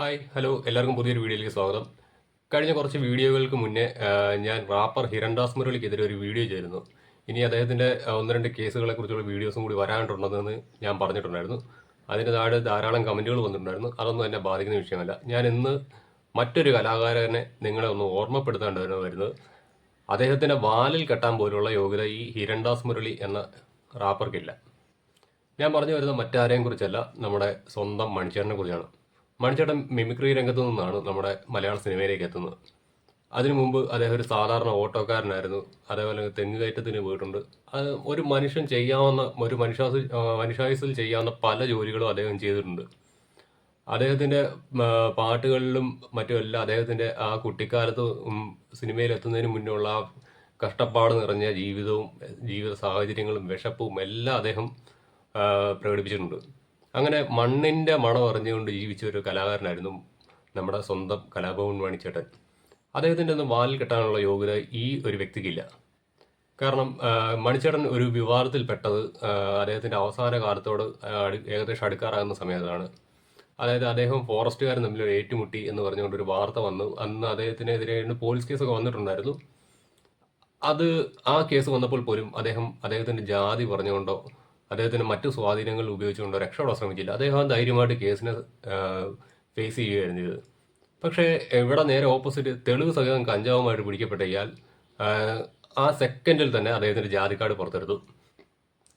Hi hello എല്ലാവർക്കും പുതിയൊരു വീഡിയോയിലേക്ക് സ്വാഗതം. കഴിഞ്ഞ കുറച്ച് വീഡിയോകൾക്ക് മുന്നേ ഞാൻ റാപ്പർ ഹിരൺദാസ് മുരളിക്കെതിരെ ഒരു വീഡിയോ ചെയ്തിരുന്നു. ഇനി അദ്ദേഹത്തിൻ്റെ ഒന്ന് രണ്ട് കേസുകളെ കുറിച്ചുള്ള വീഡിയോസും കൂടി വരാനുണ്ടെന്ന് ഞാൻ പറഞ്ഞിട്ടുണ്ടായിരുന്നു. അതിന് താഴെ ധാരാളം കമൻറ്റുകൾ വന്നിട്ടുണ്ടായിരുന്നു. അതൊന്നും എന്നെ ബാധിക്കുന്ന വിഷയമല്ല. ഞാൻ ഇന്ന് മറ്റൊരു കലാകാരനെ നിങ്ങളെ ഒന്ന് ഓർമ്മപ്പെടുത്താണ്ടാണ് വരുന്നത്. അദ്ദേഹത്തിൻ്റെ വാലിൽ കെട്ടാൻ പോലുള്ള യോഗ്യത ഈ ഹിരൺദാസ് മുരളി എന്ന റാപ്പർക്കില്ല. ഞാൻ പറഞ്ഞു വരുന്നത് മറ്റാരെയും കുറിച്ചല്ല, നമ്മുടെ സ്വന്തം മണിച്ചേട്ടനെ കുറിച്ചാണ്. മണിച്ചേട്ടൻ മിമിക്രി രംഗത്തു നിന്നാണ് നമ്മുടെ മലയാള സിനിമയിലേക്ക് എത്തുന്നത്. അതിനു മുമ്പ് അദ്ദേഹം ഒരു സാധാരണ ഓട്ടോക്കാരനായിരുന്നു. അതേപോലെ തെങ്ങ് കയറ്റത്തിന് പോയിട്ടുണ്ട്. അത് ഒരു മനുഷ്യൻ ചെയ്യാവുന്ന ഒരു മനുഷ്യായുസ്സിൽ ചെയ്യാവുന്ന പല ജോലികളും അദ്ദേഹം ചെയ്തിട്ടുണ്ട്. അദ്ദേഹത്തിൻ്റെ പാട്ടുകളിലും മറ്റുമെല്ലാം അദ്ദേഹത്തിൻ്റെ ആ കുട്ടിക്കാലത്ത് സിനിമയിൽ എത്തുന്നതിന് മുന്നുള്ള ആ കഷ്ടപ്പാട് നിറഞ്ഞ ജീവിതവും ജീവിത സാഹചര്യങ്ങളും വിശപ്പും എല്ലാം അദ്ദേഹം പ്രകടിപ്പിച്ചിട്ടുണ്ട്. അങ്ങനെ മണ്ണിൻ്റെ മണം അറിഞ്ഞുകൊണ്ട് ജീവിച്ച ഒരു കലാകാരനായിരുന്നു നമ്മുടെ സ്വന്തം കലാഭവൻ മണിച്ചേട്ടൻ. അദ്ദേഹത്തിൻ്റെ ഒന്നും വാലിൽ കെട്ടാനുള്ള യോഗ്യത ഈ ഒരു വ്യക്തിക്കില്ല. കാരണം മണിച്ചേട്ടൻ ഒരു വിവാദത്തിൽ പെട്ടത് അദ്ദേഹത്തിൻ്റെ അവസാന കാലത്തോട് ഏകദേശം അടുക്കാറാകുന്ന സമയത്താണ്. അതായത് അദ്ദേഹം ഫോറസ്റ്റുകാരും തമ്മിൽ ഏറ്റുമുട്ടി എന്ന് പറഞ്ഞുകൊണ്ടൊരു വാർത്ത വന്നു. അന്ന് അദ്ദേഹത്തിനെതിരെ പോലീസ് കേസൊക്കെ വന്നിട്ടുണ്ടായിരുന്നു. ആ കേസ് വന്നപ്പോൾ പോലും അദ്ദേഹത്തിൻ്റെ ജാതി പറഞ്ഞുകൊണ്ടോ അദ്ദേഹത്തിന് മറ്റു സ്വാധീനങ്ങൾ ഉപയോഗിച്ചുകൊണ്ടോ രക്ഷപ്പെടാൻ ശ്രമിച്ചില്ല. അദ്ദേഹം ധൈര്യമായിട്ട് കേസിനെ ഫേസ് ചെയ്യുകയായിരുന്നു ചെയ്തത്. പക്ഷേ ഇവിടെ നേരെ ഓപ്പോസിറ്റ് തെളിവ് സഹിതം കഞ്ചാവുമായിട്ട് പിടിക്കപ്പെട്ട ഇയാൾ ആ സെക്കൻഡിൽ തന്നെ അദ്ദേഹത്തിൻ്റെ ജാതി കാർഡ് പുറത്തെടുത്തു.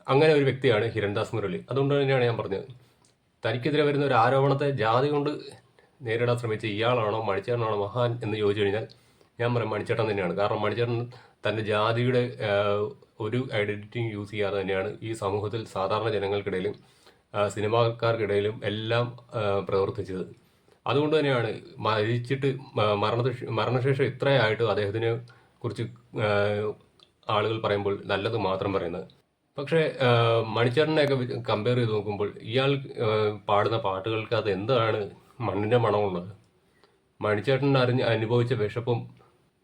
അങ്ങനെ ഒരു വ്യക്തിയാണ് ഹിരൺദാസ് മുരളി. അതുകൊണ്ട് തന്നെയാണ് ഞാൻ പറഞ്ഞത്, തനിക്കെതിരെ വരുന്ന ഒരു ആരോപണത്തെ ജാതി കൊണ്ട് നേരിടാൻ ശ്രമിച്ച ഇയാളാണോ മണിച്ചേട്ടനാണോ മഹാൻ എന്ന് ചോദിച്ചു കഴിഞ്ഞാൽ ഞാൻ പറയും മണിച്ചേട്ടൻ തന്നെയാണ്. കാരണം മണിച്ചേട്ടൻ തൻ്റെ ജാതിയുടെ ഒരു ഐഡൻറ്റിറ്റിയും യൂസ് ചെയ്യാതെ തന്നെയാണ് ഈ സമൂഹത്തിൽ സാധാരണ ജനങ്ങൾക്കിടയിലും സിനിമാക്കാർക്കിടയിലും എല്ലാം പ്രവർത്തിച്ചത്. അതുകൊണ്ട് തന്നെയാണ് മരണശേഷം ഇത്രയായിട്ട് അദ്ദേഹത്തിനെ കുറിച്ച് ആളുകൾ പറയുമ്പോൾ നല്ലത് മാത്രം പറയുന്നത്. പക്ഷേ മണിച്ചേട്ടനെയൊക്കെ കമ്പയർ ചെയ്ത് നോക്കുമ്പോൾ ഇയാൾ പാടുന്ന പാട്ടുകൾക്ക് അത് എന്താണ് മണ്ണിൻ്റെ മണമുള്ളത്. മണിച്ചേട്ടൻ അനുഭവിച്ച വിശപ്പും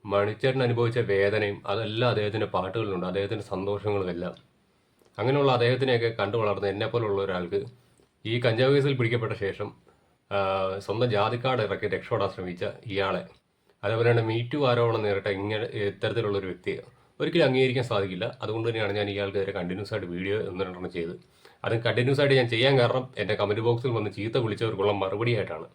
മണിച്ചേട്ടൻ അനുഭവിച്ച വേദനയും അതെല്ലാം അദ്ദേഹത്തിൻ്റെ പാട്ടുകളിലുണ്ട്, അദ്ദേഹത്തിൻ്റെ സന്തോഷങ്ങളും എല്ലാം. അങ്ങനെയുള്ള അദ്ദേഹത്തിനെയൊക്കെ കണ്ടു വളർന്ന എന്നെപ്പോലുള്ള ഒരാൾക്ക് ഈ കഞ്ചാവ് കേസിൽ പിടിക്കപ്പെട്ട ശേഷം സ്വന്തം ജാതിക്കാട് ഇറക്കി രക്ഷപ്പെടാൻ ശ്രമിച്ച ഇയാളെ, അതേപോലെ തന്നെ മീറ്റു ആരോപണം നേരിട്ട ഇത്തരത്തിലുള്ളൊരു വ്യക്തിയെ ഒരിക്കലും അംഗീകരിക്കാൻ സാധിക്കില്ല. അതുകൊണ്ട് തന്നെയാണ് ഞാൻ ഇയാൾക്കെതിരെ കണ്ടിന്യൂസ് ആയിട്ട് വീഡിയോ ഒന്നെണ്ണം ചെയ്ത്. അത് കണ്ടിന്യൂസ് ആയിട്ട് ഞാൻ ചെയ്യാൻ കാരണം എൻ്റെ കമൻറ്റ് ബോക്സിൽ വന്ന് ചീത്ത വിളിച്ചവർക്കുള്ള മറുപടിയായിട്ടാണ്.